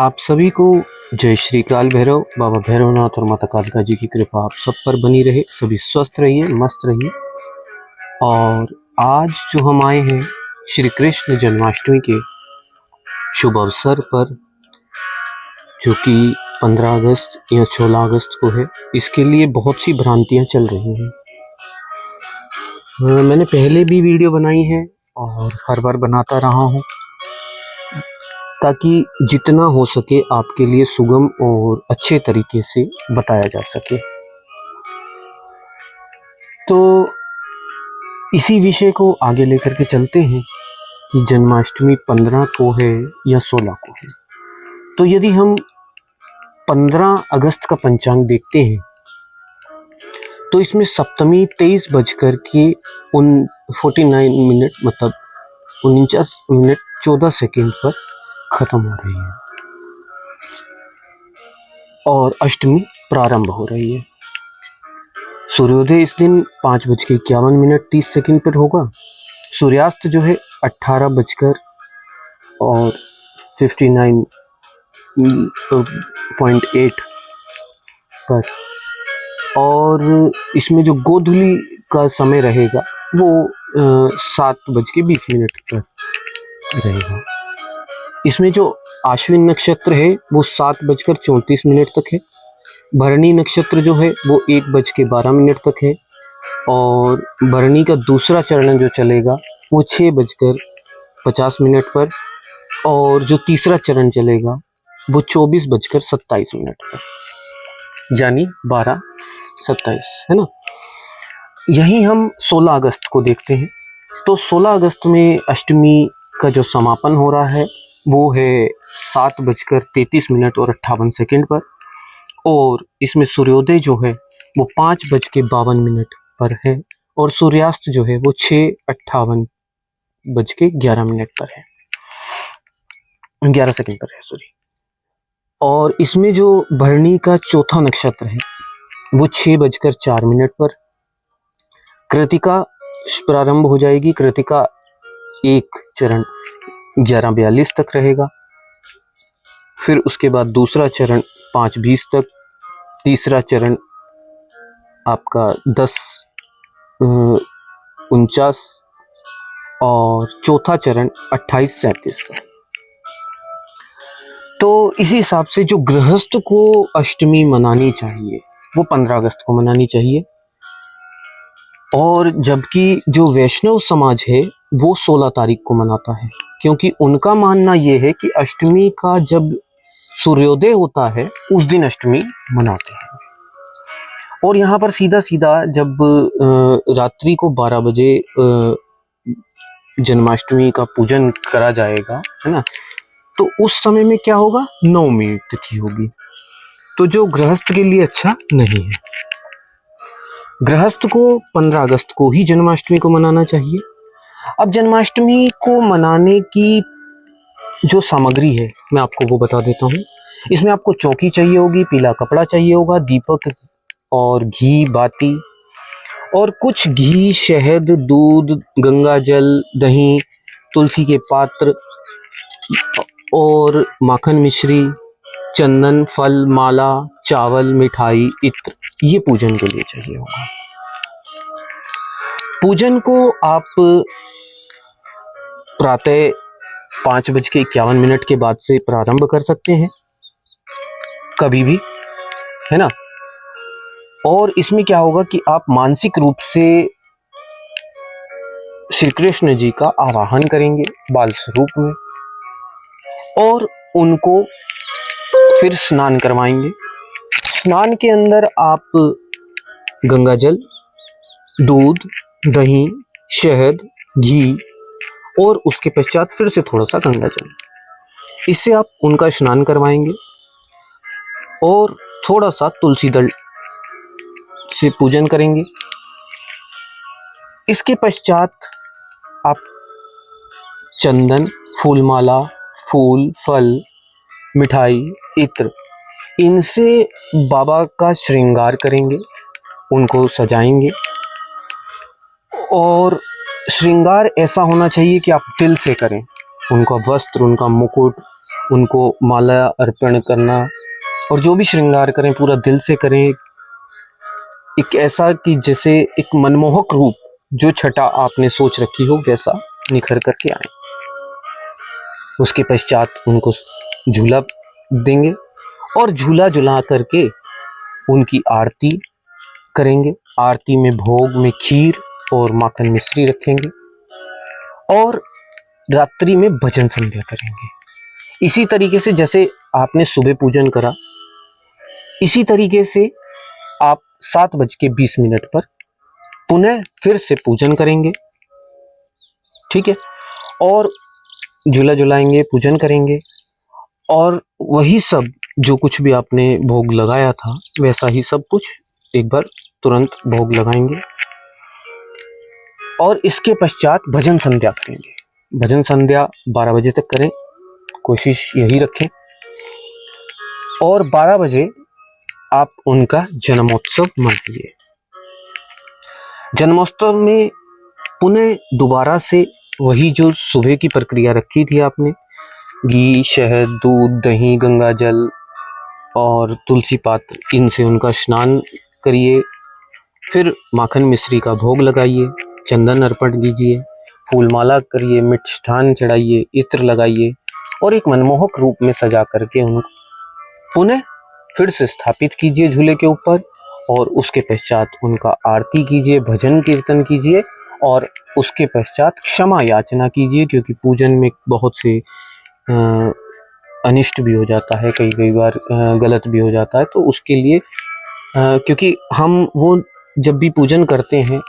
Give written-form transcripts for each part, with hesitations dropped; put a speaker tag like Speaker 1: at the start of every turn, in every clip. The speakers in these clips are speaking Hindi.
Speaker 1: आप सभी को जय श्री काल भैरव। बाबा भैरवनाथ और माता कालिका जी की कृपा आप सब पर बनी रहे। सभी स्वस्थ रहिए, मस्त रहिए। और आज जो हम आए हैं श्री कृष्ण जन्माष्टमी के शुभ अवसर पर, जो कि 15 अगस्त या 16 अगस्त को है, इसके लिए बहुत सी भ्रांतियां चल रही हैं। मैंने पहले भी वीडियो बनाई है और हर बार बनाता रहा हूँ, ताकि जितना हो सके आपके लिए सुगम और अच्छे तरीके से बताया जा सके। तो इसी विषय को आगे लेकर के चलते हैं कि जन्माष्टमी 15 को है या 16 को है। तो यदि हम 15 अगस्त का पंचांग देखते हैं तो इसमें सप्तमी 23:49 मतलब 49 मिनट 14 सेकेंड पर खत्म हो रही है और अष्टमी प्रारंभ हो रही है। सूर्योदय इस दिन 5:51 पर होगा। सूर्यास्त जो है 18:59.8 पर, और इसमें जो गोधूली का समय रहेगा वो 7:20 पर रहेगा। इसमें जो आश्विन नक्षत्र है वो 7:34 तक है। भरणी नक्षत्र जो है वो 1:12 तक है, और भरणी का दूसरा चरण जो चलेगा वो 6:50 पर, और जो तीसरा चरण चलेगा वो 24:27 पर, यानी 12:27 है ना। यही हम 16 अगस्त को देखते हैं। तो 16 अगस्त में अष्टमी का जो समापन हो रहा है वो है 7:33 पर, और इसमें सूर्योदय जो है वो 5:52 पर है, और सूर्यास्त जो है वो 6:58:11 पर है, 11 सेकंड पर है, सॉरी। और इसमें जो भरणी का चौथा नक्षत्र है वो 6:04 पर। कृतिका प्रारंभ हो जाएगी। कृतिका एक चरण 11:42 तक रहेगा। फिर उसके बाद दूसरा चरण 5:20 तक, तीसरा चरण आपका 10:49, और चौथा चरण 28:37 पर। तो इसी हिसाब से जो गृहस्थ को अष्टमी मनानी चाहिए वो 15 अगस्त को मनानी चाहिए, और जबकि जो वैष्णव समाज है वो 16 तारीख को मनाता है, क्योंकि उनका मानना ये है कि अष्टमी का जब सूर्योदय होता है उस दिन अष्टमी मनाते हैं। और यहाँ पर सीधा सीधा जब रात्रि को 12 बजे जन्माष्टमी का पूजन करा जाएगा, है ना, तो उस समय में क्या होगा, नवमी तिथि होगी, तो जो गृहस्थ के लिए अच्छा नहीं है। गृहस्थ को 15 अगस्त को ही जन्माष्टमी को मनाना चाहिए। अब जन्माष्टमी को मनाने की जो सामग्री है मैं आपको वो बता देता हूँ। इसमें आपको चौकी चाहिए होगी, पीला कपड़ा चाहिए होगा, दीपक और घी बाती, और कुछ घी, शहद, दूध, गंगा जल, दही, तुलसी के पात्र और माखन मिश्री, चंदन, फल, माला, चावल, मिठाई, इत्र, ये पूजन के लिए चाहिए होगा। पूजन को आप प्रातः 5:51 के बाद से प्रारंभ कर सकते हैं, कभी भी, है ना। और इसमें क्या होगा कि आप मानसिक रूप से श्री कृष्ण जी का आवाहन करेंगे बाल स्वरूप में, और उनको फिर स्नान करवाएंगे। स्नान के अंदर आप गंगा जल, दूध, दही, शहद, घी, और उसके पश्चात फिर से थोड़ा सा गंगा जल, इससे आप उनका स्नान करवाएंगे, और थोड़ा सा तुलसी दल से पूजन करेंगे। इसके पश्चात आप चंदन, फूलमाला, फूल, फल, मिठाई, इत्र, इनसे बाबा का श्रृंगार करेंगे, उनको सजाएंगे। और श्रृंगार ऐसा होना चाहिए कि आप दिल से करें। उनका वस्त्र, उनका मुकुट, उनको माला अर्पण करना और जो भी श्रृंगार करें पूरा दिल से करें, एक ऐसा कि जैसे एक मनमोहक रूप जो छटा आपने सोच रखी हो वैसा निखर करके आए। उसके पश्चात उनको झूला देंगे और झूला झुला करके उनकी आरती करेंगे। आरती में भोग में खीर और माखन मिश्री रखेंगे और रात्रि में भजन संध्या करेंगे। इसी तरीके से जैसे आपने सुबह पूजन करा, इसी तरीके से आप 7:20 पर पुनः फिर से पूजन करेंगे, ठीक है। और झूला झुलाएंगे, पूजन करेंगे और वही सब जो कुछ भी आपने भोग लगाया था वैसा ही सब कुछ एक बार तुरंत भोग लगाएंगे और इसके पश्चात भजन संध्या करेंगे। भजन संध्या 12 बजे तक करें, कोशिश यही रखें। और 12 बजे आप उनका जन्मोत्सव मनाइए। जन्मोत्सव में पुनः दोबारा से वही जो सुबह की प्रक्रिया रखी थी आपने, घी, शहद, दूध, दही, गंगा जल और तुलसी पात्र, इनसे उनका स्नान करिए। फिर माखन मिश्री का भोग लगाइए, चंदन अर्पण कीजिए, फूलमाला करिए, मिष्ठान चढ़ाइए, इत्र लगाइए और एक मनमोहक रूप में सजा करके उनको पुनः फिर से स्थापित कीजिए झूले के ऊपर। और उसके पश्चात उनका आरती कीजिए, भजन कीर्तन कीजिए और उसके पश्चात क्षमा याचना कीजिए, क्योंकि पूजन में बहुत से अनिष्ट भी हो जाता है, कई बार गलत भी हो जाता है। तो उसके लिए क्योंकि हम वो जब भी पूजन करते हैं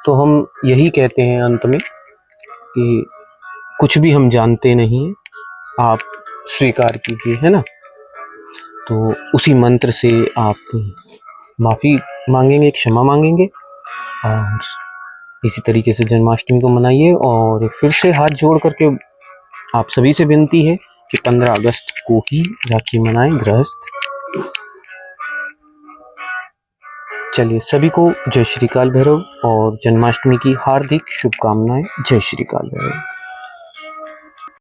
Speaker 1: तो हम यही कहते हैं अंत में कि कुछ भी हम जानते नहीं, आप स्वीकार कीजिए, है ना। तो उसी मंत्र से आप माफ़ी मांगेंगे, क्षमा मांगेंगे और इसी तरीके से जन्माष्टमी को मनाइए। और फिर से हाथ जोड़ करके आप सभी से विनती है कि 15 अगस्त को ही राखी मनाएं गृहस्थ। चलिए, सभी को जय श्री काल भैरव और जन्माष्टमी की हार्दिक शुभकामनाएं। जय श्री काल भैरव।